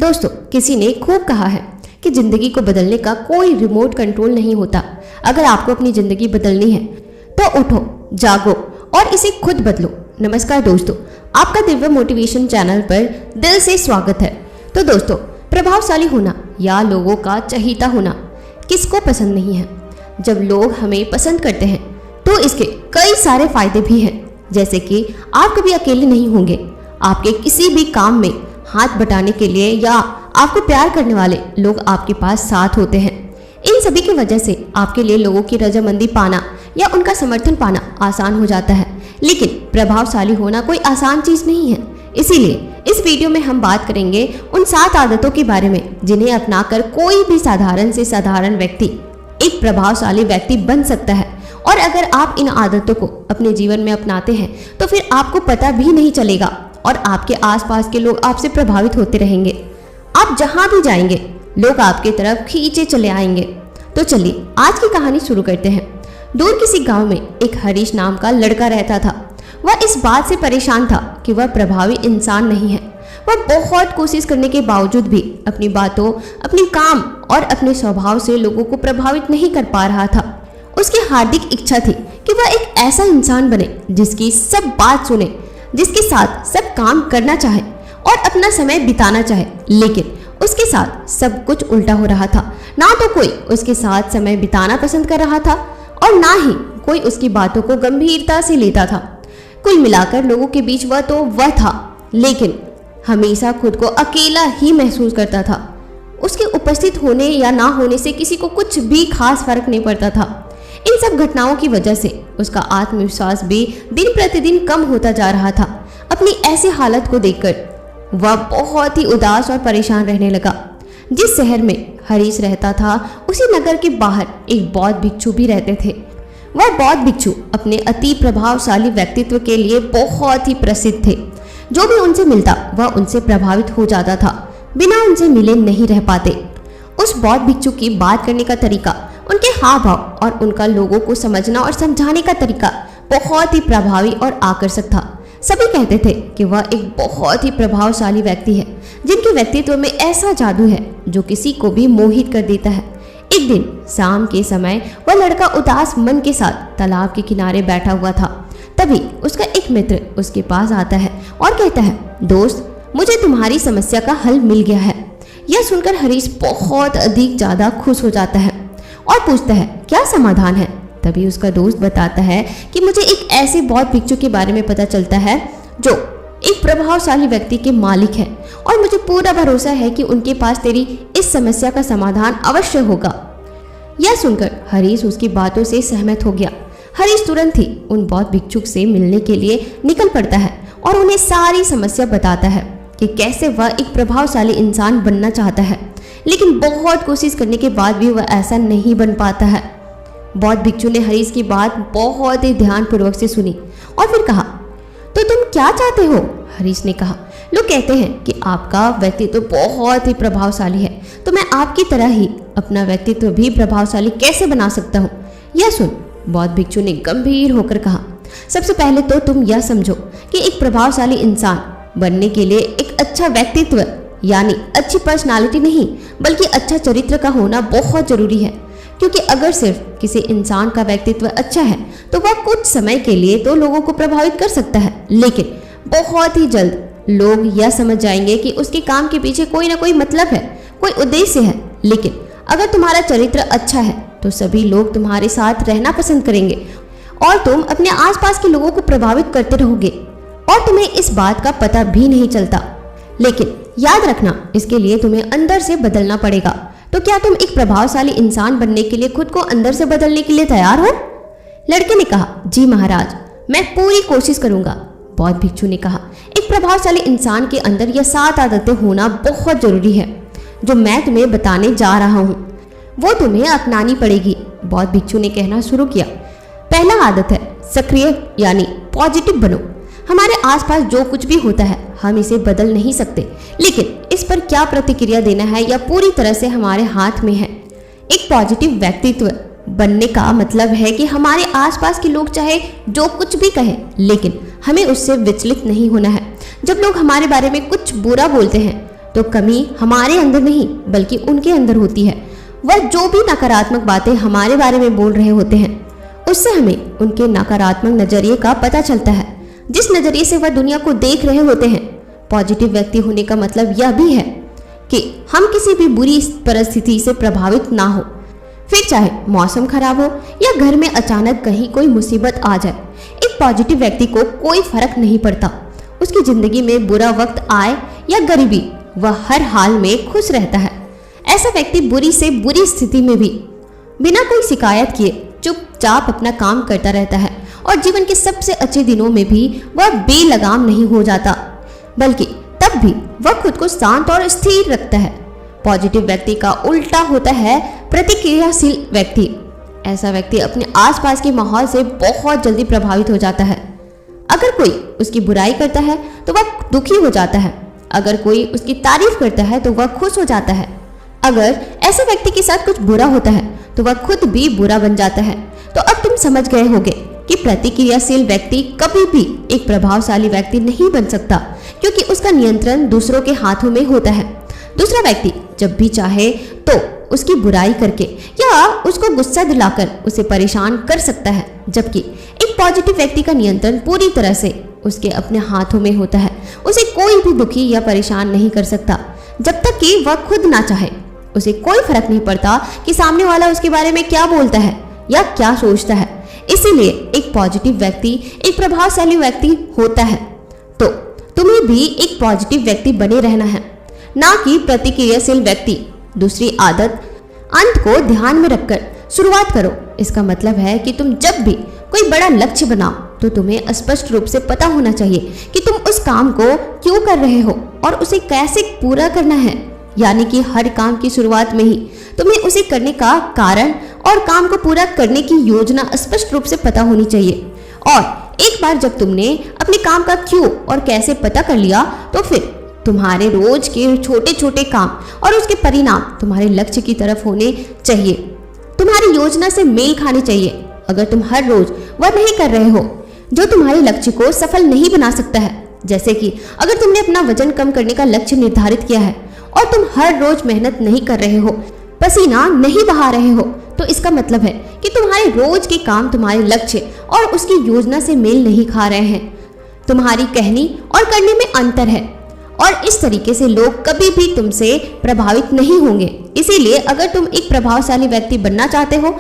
दोस्तों, किसी ने खूब कहा है कि जिंदगी को बदलने का कोई रिमोट कंट्रोल नहीं होता। अगर आपको अपनी जिंदगी बदलनी है तो उठो, जागो और इसे खुद बदलो। नमस्कार दोस्तों, आपका दिव्य मोटिवेशन चैनल पर दिल से स्वागत है। तो दोस्तों, प्रभावशाली होना या लोगों का चहीता होना किसको पसंद नहीं है। जब लोग हमें पसंद करते हैं तो इसके कई सारे फायदे भी हैं, जैसे कि आप कभी अकेले नहीं होंगे, आपके किसी भी काम में हाथ बटाने के लिए या आपको प्यार करने वाले लोग आपके पास साथ होते हैं। इन सभी की वजह से आपके लिए लोगों की रजामंदी पाना या उनका समर्थन पाना आसान हो जाता है। लेकिन प्रभावशाली होना कोई आसान चीज नहीं है। इसीलिए इस वीडियो में हम बात करेंगे उन 7 आदतों के बारे में जिन्हें अपनाकर कोई भी साधारण से साधारण व्यक्ति एक प्रभावशाली व्यक्ति बन सकता है। और अगर आप इन आदतों को अपने जीवन में अपनाते हैं तो फिर आपको पता भी नहीं चलेगा और आपके आसपास के लोग आपसे प्रभावित होते रहेंगे। आप जहां भी जाएंगे लोग आपके तरफ खींचे चले आएंगे। तो चलिए आज की कहानी शुरू करते हैं। दूर किसी गांव में एक हरीश नाम का लड़का रहता था। वह इस बात से परेशान था कि वह प्रभावी इंसान नहीं है। वह बहुत कोशिश करने के बावजूद भी अपनी बातों, अपने काम और अपने स्वभाव से लोगों को प्रभावित नहीं कर पा रहा था। उसकी हार्दिक इच्छा थी कि वह एक ऐसा इंसान बने जिसकी सब बात सुने, जिसके साथ सब काम करना चाहे और अपना समय बिताना चाहे। लेकिन उसके साथ सब कुछ उल्टा हो रहा था। ना तो कोई उसके साथ समय बिताना पसंद कर रहा था और ना ही कोई उसकी बातों को गंभीरता से लेता था। कुल मिलाकर लोगों के बीच वह था, लेकिन हमेशा खुद को अकेला ही महसूस करता था। उसके उपस्थित होने या ना होने से किसी को कुछ भी खास फर्क नहीं पड़ता था। इन सब घटनाओं की वजह से उसका आत्मविश्वास भी दिन प्रतिदिन कम होता जा रहा था। अपनी ऐसी हालत को देखकर वह बहुत ही उदास और परेशान रहने लगा। जिस शहर में हरीश रहता था उसी नगर के बाहर एक बौद्ध भिक्षु भी रहते थे। वह बौद्ध भिक्षु अपने अति प्रभावशाली व्यक्तित्व के लिए बहुत ही प्रसिद्ध थे। जो भी उनसे मिलता वह उनसे प्रभावित हो जाता था, बिना उनसे मिले नहीं रह पाते। उस बौद्ध भिक्षु की बात करने का तरीका, उनके हाव भाव और उनका लोगों को समझना और समझाने का तरीका बहुत ही प्रभावी और आकर्षक था। सभी कहते थे कि वह एक बहुत ही प्रभावशाली व्यक्ति है, जिनके व्यक्तित्व में ऐसा जादू है जो किसी को भी मोहित कर देता है। एक दिन शाम के समय वह लड़का उदास मन के साथ तालाब के किनारे बैठा हुआ था। तभी उसका एक मित्र उसके पास आता है और कहता है, दोस्त, मुझे तुम्हारी समस्या का हल मिल गया है। यह सुनकर हरीश बहुत अधिक ज्यादा खुश हो जाता है और पूछता है, क्या समाधान है। तभी उसका दोस्त बताता है कि मुझे एक ऐसे बौद्ध भिक्षु के बारे में पता चलता है जो एक प्रभावशाली व्यक्ति के मालिक है और मुझे पूरा भरोसा है कि उनके पास तेरी इस समस्या का समाधान अवश्य होगा। यह सुनकर हरीश उसकी बातों से सहमत हो गया। हरीश तुरंत ही उन बौद्ध भिक्षुक से मिलने के लिए निकल पड़ता है और उन्हें सारी समस्या बताता है कि कैसे वह एक प्रभावशाली इंसान बनना चाहता है, लेकिन बहुत कोशिश करने के बाद भी वह ऐसा नहीं बन पाता है। बौद्ध भिक्षु ने हरीश की बात बहुत ही ध्यानपूर्वक से सुनी और फिर कहा, तो तुम क्या चाहते हो। हरीश ने कहा, लोग कहते हैं कि आपका व्यक्तित्व बहुत ही प्रभावशाली है, तो मैं आपकी तरह ही अपना व्यक्तित्व भी प्रभावशाली कैसे बना सकता हूँ। यह सुन बौद्ध भिक्षु ने गंभीर होकर कहा, सबसे पहले तो तुम यह समझो कि एक प्रभावशाली इंसान बनने के लिए एक अच्छा व्यक्तित्व यानी अच्छी पर्सनालिटी नहीं बल्कि अच्छा चरित्र का होना बहुत जरूरी है। क्योंकि अगर सिर्फ किसी इंसान का व्यक्तित्व अच्छा है तो वह कुछ समय के लिए तो लोगों को प्रभावित कर सकता है, लेकिन बहुत ही जल्द लोग यह समझ जाएंगे कि उसके काम के पीछे कोई ना कोई मतलब है, कोई उद्देश्य है। लेकिन अगर तुम्हारा चरित्र अच्छा है तो सभी लोग तुम्हारे साथ रहना पसंद करेंगे और तुम अपने आसपास के लोगों को प्रभावित करते रहोगे और तुम्हें इस बात का पता भी नहीं चलता। लेकिन याद रखना, इसके लिए तुम्हें अंदर से बदलना पड़ेगा। तो क्या तुम एक प्रभावशाली इंसान बनने के लिए खुद को अंदर से बदलने के लिए तैयार हो। लड़के ने कहा, जी महाराज, मैं पूरी कोशिश करूंगा। बौद्ध भिक्षु ने कहा, एक प्रभावशाली इंसान के अंदर यह 7 आदतें होना बहुत जरूरी है जो मैं तुम्हें बताने जा रहा हूँ, वो तुम्हें अपनानी पड़ेगी। बौद्ध भिक्षु ने कहना शुरू किया, पहला आदत है सक्रिय यानी पॉजिटिव बनो। हमारे आसपास जो कुछ भी होता है हम इसे बदल नहीं सकते, लेकिन इस पर क्या प्रतिक्रिया देना है यह पूरी तरह से हमारे हाथ में है। एक पॉजिटिव व्यक्तित्व बनने का मतलब है कि हमारे आसपास के लोग चाहे जो कुछ भी कहें, लेकिन हमें उससे विचलित नहीं होना है। जब लोग हमारे बारे में कुछ बुरा बोलते हैं तो कमी हमारे अंदर नहीं बल्कि उनके अंदर होती है। वह जो भी नकारात्मक बातें हमारे बारे में बोल रहे होते हैं उससे हमें उनके नकारात्मक नजरिए का पता चलता है, जिस नजरिए से वह दुनिया को देख रहे होते हैं। पॉजिटिव व्यक्ति होने का मतलब यह भी है कि हम किसी भी बुरी परिस्थिति से प्रभावित ना हो, फिर चाहे मौसम खराब हो या घर में अचानक कहीं कोई मुसीबत आ जाए। एक पॉजिटिव व्यक्ति को कोई फर्क नहीं पड़ता, उसकी जिंदगी में बुरा वक्त आए या गरीबी, वह हर हाल में खुश रहता है। ऐसा व्यक्ति बुरी से बुरी स्थिति में भी बिना कोई शिकायत किए चुपचाप अपना काम करता रहता है और जीवन के सबसे अच्छे दिनों में भी वह बेलगाम नहीं हो जाता, बल्कि तब भी वह खुद को शांत और स्थिर रखता है। पॉजिटिव व्यक्ति का उल्टा होता है प्रतिक्रियाशील व्यक्ति। ऐसा व्यक्ति अपने आसपास के माहौल से बहुत जल्दी प्रभावित हो जाता है। अगर कोई उसकी बुराई करता है तो वह दुखी हो जाता है, अगर कोई उसकी तारीफ करता है तो वह खुश हो जाता है। अगर ऐसे व्यक्ति के साथ कुछ बुरा होता है तो वह खुद भी बुरा बन जाता है। तो अब तुम समझ गए होगे कि प्रतिक्रियाशील व्यक्ति कभी भी एक प्रभावशाली व्यक्ति नहीं बन सकता, क्योंकि उसका नियंत्रण दूसरों के हाथों में होता है। दूसरा व्यक्ति जब भी चाहे तो उसकी बुराई करके या उसको गुस्सा दिलाकर उसे परेशान कर सकता है, जबकि एक पॉजिटिव व्यक्ति का नियंत्रण पूरी तरह से उसके अपने हाथों में होता है। उसे कोई भी दुखी या परेशान नहीं कर सकता जब तक कि वह खुद ना चाहे। उसे कोई फर्क नहीं पड़ता कि सामने वाला उसके बारे में क्या बोलता है या क्या सोचता है। इसीलिए एक पॉजिटिव व्यक्ति एक प्रभावशाली व्यक्ति होता है। तो तुम्हें भी एक पॉजिटिव व्यक्ति बने रहना है, ना कि प्रतिक्रियाशील व्यक्ति। दूसरी आदत, अंत को ध्यान में रखकर शुरुआत करो। इसका मतलब है कि तुम जब भी कोई बड़ा लक्ष्य बनाओ तो तुम्हें स्पष्ट रूप से पता होना चाहिए कि तुम उस काम को क्यों कर रहे हो और उसे कैसे पूरा करना है। यानी कि हर काम की शुरुआत में ही तुम्हें उसे करने का कारण और काम को पूरा करने की योजना स्पष्ट रूप से पता होनी चाहिए। और एक बार जब तुमने अपने काम का क्यों और कैसे पता कर लिया तो फिर तुम्हारे रोज के छोटे छोटे काम और उसके परिणाम तुम्हारे लक्ष्य की तरफ होने चाहिए, तुम्हारी योजना से मेल खाने चाहिए। अगर तुम हर रोज वह नहीं कर रहे हो जो तुम्हारे लक्ष्य को सफल नहीं बना सकता है, जैसे कि अगर तुमने अपना वजन कम करने का लक्ष्य निर्धारित किया है और तुम हर रोज मेहनत नहीं कर रहे हो, पसीना नहीं बहा रहे हो, तो इसका मतलब है कि तुम्हारे रोज के काम तुम्हारे लक्ष्य और उसकी योजना से मेल नहीं खा रहे हैं। तुम्हारी कहनी और करने में अंतर है और इस तरीके से लोग कभी भी तुमसे प्रभावित नहीं होंगे। इसीलिए अगर तुम एक प्रभावशाली व्यक्ति बनना चाहते हो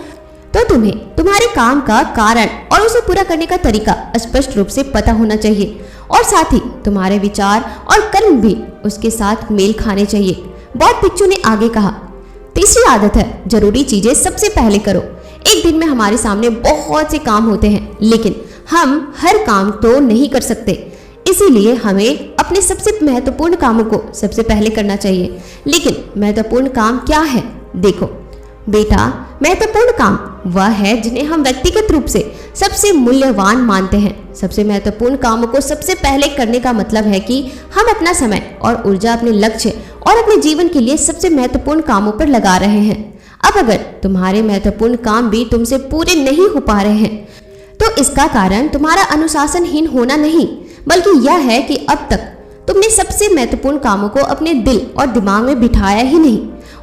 तो तुम्हें तुम्हारे काम का कारण और उसे पूरा करने का तरीका स्पष्ट रूप से पता होना चाहिए और साथ ही तुम्हारे विचार और कर्म भी उसके साथ मेल खाने चाहिए। बौद्ध भिक्षु ने आगे कहा, तीसरी आदत है जरूरी चीजें सबसे पहले करो। एक दिन में हमारे सामने बहुत से काम होते हैं, लेकिन हम हर काम तो नहीं कर सकते। इसीलिए हमें अपने सबसे महत्वपूर्ण कामों को सबसे पहले करना चाहिए। लेकिन महत्वपूर्ण काम क्या है? देखो बेटा, महत्वपूर्ण काम वह है जिन्हें हम व्यक्तिगत रूप से सबसे मूल्यवान मानते हैं। सबसे महत्वपूर्ण कामों को सबसे पहले करने का मतलब है कि हम अपना समय और ऊर्जा अपने लक्ष्य और अपने जीवन के लिए सबसे महत्वपूर्ण कामों पर लगा रहे हैं। अब अगर तुम्हारे महत्वपूर्ण काम भी तुमसे पूरे नहीं हो पा रहे हैं तो इसका कारण तुम्हारा अनुशासनहीन होना नहीं, बल्कि यह है कि अब तक तुमने सबसे महत्वपूर्ण कामों को अपने दिल और दिमाग में बिठाया ही नहीं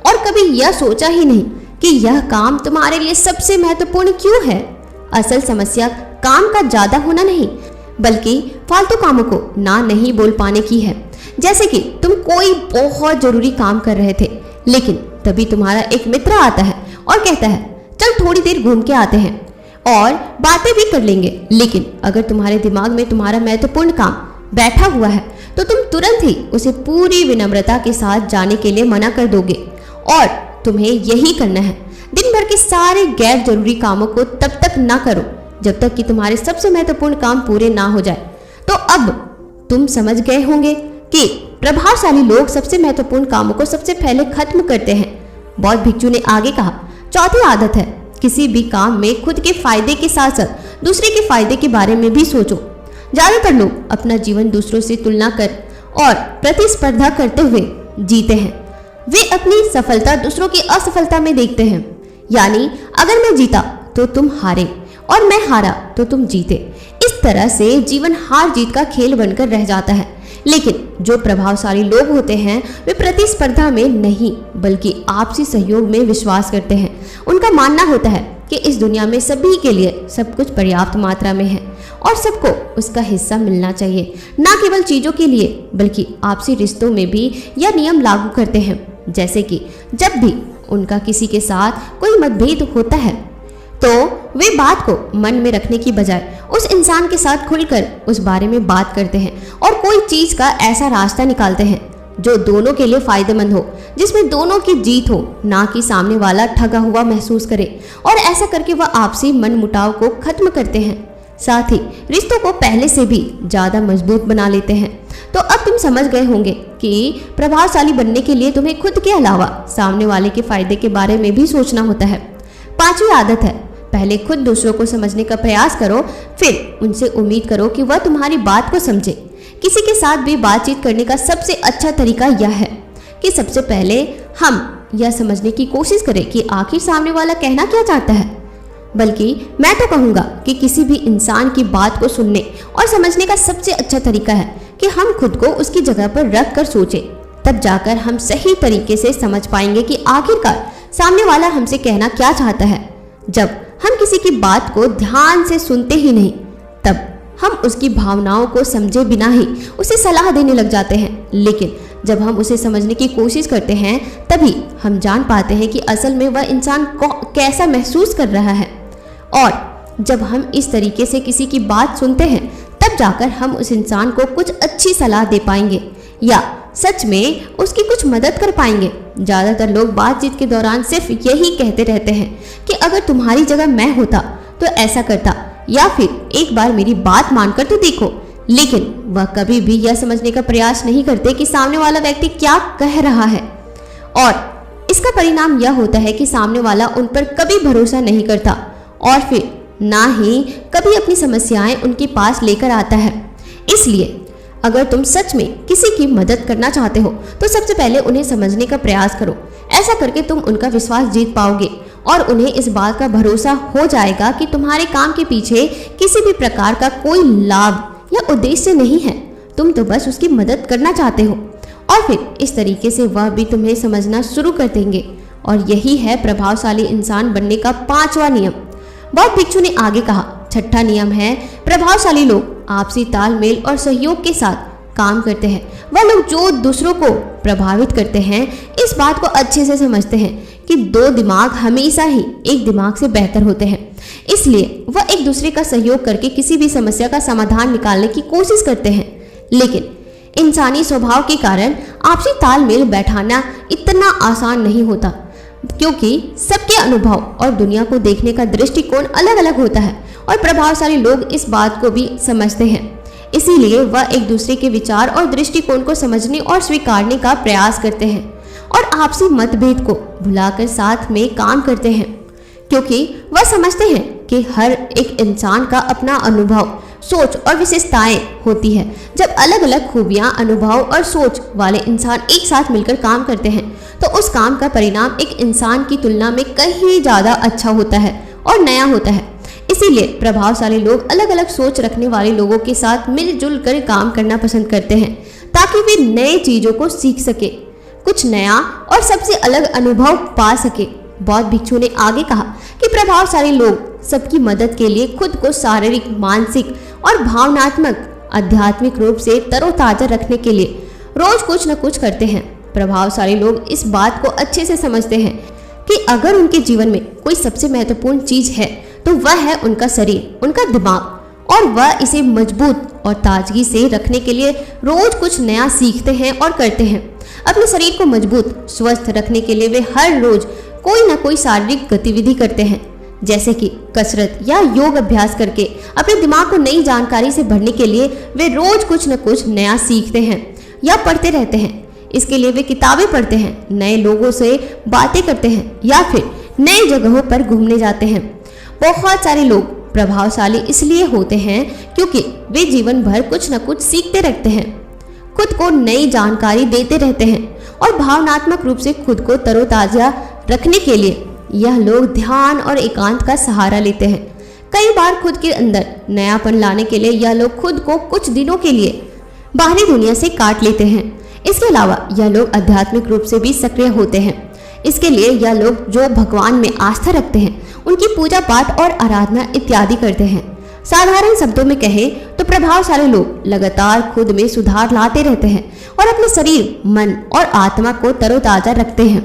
और कभी यह सोचा ही नहीं कि यह काम तुम्हारे लिए सबसे महत्वपूर्ण क्यों है। असल समस्या काम का ज्यादा होना नहीं, बल्कि फालतू कामों को ना नहीं बोल पाने की है। जैसे कि तुम कोई बहुत जरूरी काम कर रहे थे, लेकिन तभी तुम्हारा एक मित्र आता है और कहता है चल थोड़ी देर घूम के आते हैं और बातें भी कर लेंगे। लेकिन अगर तुम्हारे दिमाग में तुम्हारा महत्वपूर्ण काम बैठा हुआ है तो तुम तुरंत ही उसे पूरी विनम्रता के साथ जाने के लिए मना कर दोगे और तुम्हें यही करना है। दिन भर के सारे गैर जरूरी कामों को तब तक ना करो जब तक कि तुम्हारे सबसे महत्वपूर्ण काम पूरे ना हो जाए। तो अब तुम समझ गए होंगे कि प्रभावशाली लोग सबसे महत्वपूर्ण कामों को सबसे पहले खत्म करते हैं। बौद्ध भिक्षु ने आगे कहा, चौथी आदत है किसी भी काम में खुद के फायदे के साथ साथ दूसरे के फायदे के बारे में भी सोचो। ज्यादातर लोग अपना जीवन दूसरों से तुलना कर और प्रतिस्पर्धा करते हुए जीते हैं। वे अपनी सफलता दूसरों की असफलता में देखते हैं। यानी अगर मैं जीता तो तुम हारे और मैं हारा तो तुम जीते। इस तरह से जीवन हार जीत का खेल बनकर रह जाता है। लेकिन जो प्रभावशाली लोग होते हैं वे प्रतिस्पर्धा में नहीं बल्कि आपसी सहयोग में विश्वास करते हैं। उनका मानना होता है कि इस दुनिया में सभी के लिए सब कुछ पर्याप्त मात्रा में है और सबको उसका हिस्सा मिलना चाहिए। न केवल चीजों के लिए बल्कि आपसी रिश्तों में भी यह नियम लागू करते हैं। जैसे कि जब भी उनका किसी के साथ कोई मतभेद होता है तो वे बात को मन में रखने की बजाय उस इंसान के साथ खुलकर उस बारे में बात करते हैं और कोई चीज का ऐसा रास्ता निकालते हैं जो दोनों के लिए फायदेमंद हो, जिसमें दोनों की जीत हो, ना कि सामने वाला ठगा हुआ महसूस करे। और ऐसा करके वह आपसी मनमुटाव को खत्म करते हैं, साथ ही रिश्तों को पहले से भी ज्यादा मजबूत बना लेते हैं। तो अब तुम समझ गए होंगे कि प्रभावशाली बनने के लिए तुम्हें खुद के अलावा सामने वाले के फायदे के बारे में भी सोचना होता है। 5वीं आदत है, पहले खुद दूसरों को समझने का प्रयास करो, फिर उनसे उम्मीद करो कि वह तुम्हारी बात को समझे। किसी के साथ भी बातचीत करने का सबसे अच्छा तरीका यह है कि सबसे पहले हम यह समझने की कोशिश करें कि आखिर सामने वाला कहना क्या चाहता है। बल्कि मैं तो कहूँगा कि किसी भी इंसान की बात को सुनने और समझने का सबसे अच्छा तरीका है कि हम खुद को उसकी जगह पर रख कर सोचें। तब जाकर हम सही तरीके से समझ पाएंगे कि आखिरकार सामने वाला हमसे कहना क्या चाहता है। जब हम किसी की बात को ध्यान से सुनते ही नहीं, तब हम उसकी भावनाओं को समझे बिना ही उसे सलाह देने लग जाते हैं। लेकिन जब हम उसे समझने की कोशिश करते हैं, तभी हम जान पाते हैं कि असल में वह इंसान कैसा महसूस कर रहा है। और जब हम इस तरीके से किसी की बात सुनते हैं, तब जाकर हम उस इंसान को कुछ अच्छी सलाह दे पाएंगे या सच में उसकी कुछ मदद कर पाएंगे। ज़्यादातर लोग बातचीत के दौरान सिर्फ यही कहते रहते हैं कि अगर तुम्हारी जगह मैं होता तो ऐसा करता, या फिर एक बार मेरी बात मानकर तो देखो। लेकिन वह कभी भी यह समझने का प्रयास नहीं करते कि सामने वाला व्यक्ति क्या कह रहा है। और इसका परिणाम यह होता है कि सामने वाला उन पर कभी भरोसा नहीं करता और फिर ना ही कभी अपनी समस्याएं उनके पास लेकर आता है। इसलिए अगर तुम सच में किसी की मदद करना चाहते हो तो सबसे पहले उन्हें समझने का प्रयास करो। ऐसा करके तुम उनका विश्वास जीत पाओगे और उन्हें इस बात का भरोसा हो जाएगा कि तुम्हारे काम के पीछे किसी भी प्रकार का कोई लाभ या उद्देश्य नहीं है, तुम तो बस उसकी मदद करना चाहते हो। और फिर इस तरीके से वह भी तुम्हें समझना शुरू कर देंगे। और यही है प्रभावशाली इंसान बनने का 5वां नियम। बौद्ध भिक्षु ने आगे कहा, 6ठा नियम है, प्रभावशाली लोग आपसी तालमेल और सहयोग के साथ काम करते हैं। वह लोग जो दूसरों को प्रभावित करते हैं इस बात को अच्छे से समझते हैं कि 2 दिमाग हमेशा ही एक दिमाग से बेहतर होते हैं। इसलिए वह एक दूसरे का सहयोग करके किसी भी समस्या का समाधान निकालने की कोशिश करते हैं। लेकिन इंसानी स्वभाव के कारण आपसी तालमेल बैठाना इतना आसान नहीं होता, क्योंकि सबके अनुभव और दुनिया को देखने का दृष्टिकोण अलग अलग होता है और प्रभावशाली लोग इस बात को भी समझते हैं। इसीलिए वह एक दूसरे के विचार और दृष्टिकोण को समझने और स्वीकारने का प्रयास करते हैं और आपसी मतभेद को भुलाकर साथ में काम करते हैं, क्योंकि वह समझते हैं कि हर एक इंसान का अपना अनुभव, सोच और विशेषताएं होती है। जब अलग अलग खूबियां, अनुभव और सोच वाले इंसान एक साथ मिलकर काम करते हैं तो उस काम का परिणाम एक इंसान की तुलना में कहीं ज़्यादा अच्छा होता है और नया होता है। इसीलिए प्रभावशाली लोग अलग अलग सोच रखने वाले लोगों के साथ मिलजुल कर काम करना पसंद करते हैं, ताकि वे नए चीज़ों को सीख सके, कुछ नया और सबसे अलग अनुभव पा सके। बौद्ध भिक्षु ने आगे कहा कि प्रभावशाली लोग सबकी मदद के लिए खुद को शारीरिक, मानसिक और भावनात्मक, आध्यात्मिक रूप से तरोताजा रखने के लिए रोज कुछ न कुछ करते हैं। प्रभावशाली लोग इस बात को अच्छे से समझते हैं कि अगर उनके जीवन में कोई सबसे महत्वपूर्ण चीज है तो वह है उनका शरीर, उनका दिमाग, और वह इसे मजबूत और ताजगी से रखने के लिए रोज कुछ नया सीखते हैं और करते हैं। अपने शरीर को मजबूत, स्वस्थ रखने के लिए वे हर रोज कोई न कोई शारीरिक गतिविधि करते हैं, जैसे कि कसरत या योग अभ्यास करके अपने दिमाग को नई जानकारी से भरने के लिए वे रोज कुछ न कुछ नया सीखते हैं या पढ़ते रहते हैं। इसके लिए वे किताबें पढ़ते हैं, नए लोगों से बातें करते हैं या फिर नई जगहों पर घूमने जाते हैं। बहुत सारे लोग प्रभावशाली इसलिए होते हैं क्योंकि वे जीवन भर कुछ न कुछ सीखते रहते हैं, खुद को नई जानकारी देते रहते हैं और भावनात्मक रूप से खुद को तरोताजा रखने के लिए यह लोग ध्यान और एकांत का सहारा लेते हैं। कई बार खुद के अंदर नयापन लाने के लिए यह लोग खुद को कुछ दिनों के लिए बाहरी दुनिया से काट लेते हैं। इसके अलावा यह लोग आध्यात्मिक रूप से भी सक्रिय होते हैं। इसके लिए यह लोग जो भगवान में आस्था रखते हैं उनकी पूजा पाठ और आराधना इत्यादि करते हैं। साधारण शब्दों में कहे तो प्रभावशाली लोग लगातार खुद में सुधार लाते रहते हैं और अपने शरीर, मन और आत्मा को तरोताजा रखते हैं।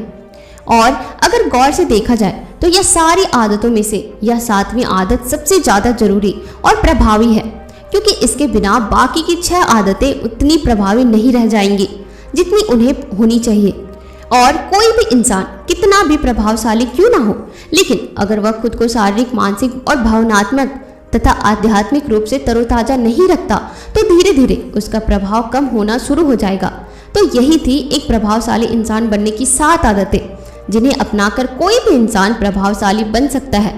और अगर गौर से देखा जाए तो यह सारी आदतों में से यह 7वीं आदत सबसे ज्यादा जरूरी और प्रभावी है, क्योंकि इसके बिना बाकी की 6 आदतें उतनी प्रभावी नहीं रह जाएंगी जितनी उन्हें होनी चाहिए। और कोई भी इंसान कितना भी प्रभावशाली क्यों ना हो, लेकिन अगर वह खुद को शारीरिक, मानसिक और भावनात्मक तथा आध्यात्मिक रूप से तरोताजा नहीं रखता तो धीरे धीरे उसका प्रभाव कम होना शुरू हो जाएगा। तो यही थी एक प्रभावशाली इंसान बनने की 7 आदतें, जिन्हें अपनाकर कोई भी इंसान प्रभावशाली बन सकता है।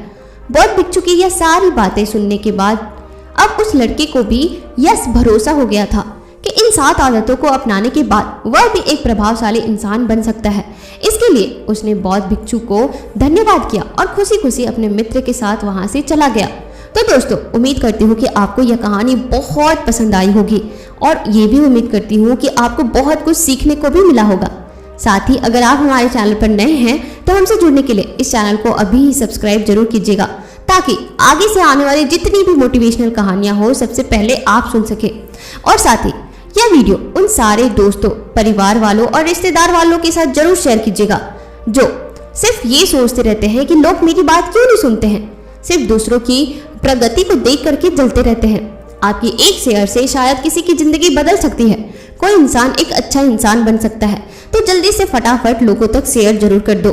बौद्ध भिक्षु की यह सारी बातें सुनने के बाद अब उस लड़के को भी यह भरोसा हो गया था कि इन 7 आदतों को अपनाने के बाद वह भी एक प्रभावशाली इंसान बन सकता है। इसके लिए उसने बौद्ध भिक्षु को धन्यवाद किया और खुशी खुशी अपने मित्र के साथ वहां से चला गया। तो दोस्तों, उम्मीद करती हूँ कि आपको यह कहानी बहुत पसंद आई होगी और ये भी उम्मीद करती हूँ कि आपको बहुत कुछ सीखने को भी मिला होगा। साथ ही अगर आप हमारे चैनल पर नए हैं तो हमसे जुड़ने के लिए इस चैनल को अभी ही सब्सक्राइब जरूर कीजिएगा, ताकि आगे से आने वाली जितनी भी मोटिवेशनल कहानियां हो सबसे पहले आप सुन सके। और साथ ही यह वीडियो उन सारे दोस्तों, परिवार वालों और रिश्तेदार वालों के साथ जरूर शेयर कीजिएगा जो सिर्फ ये सोचते रहते हैं कि लोग मेरी बात क्यों नहीं सुनते हैं, सिर्फ दूसरों की प्रगति को देख करके जलते रहते हैं। आपकी एक शेयर से शायद किसी की जिंदगी बदल सकती है, कोई इंसान एक अच्छा इंसान बन सकता है। तो जल्दी से फटाफट लोगों तक शेयर जरूर कर दो।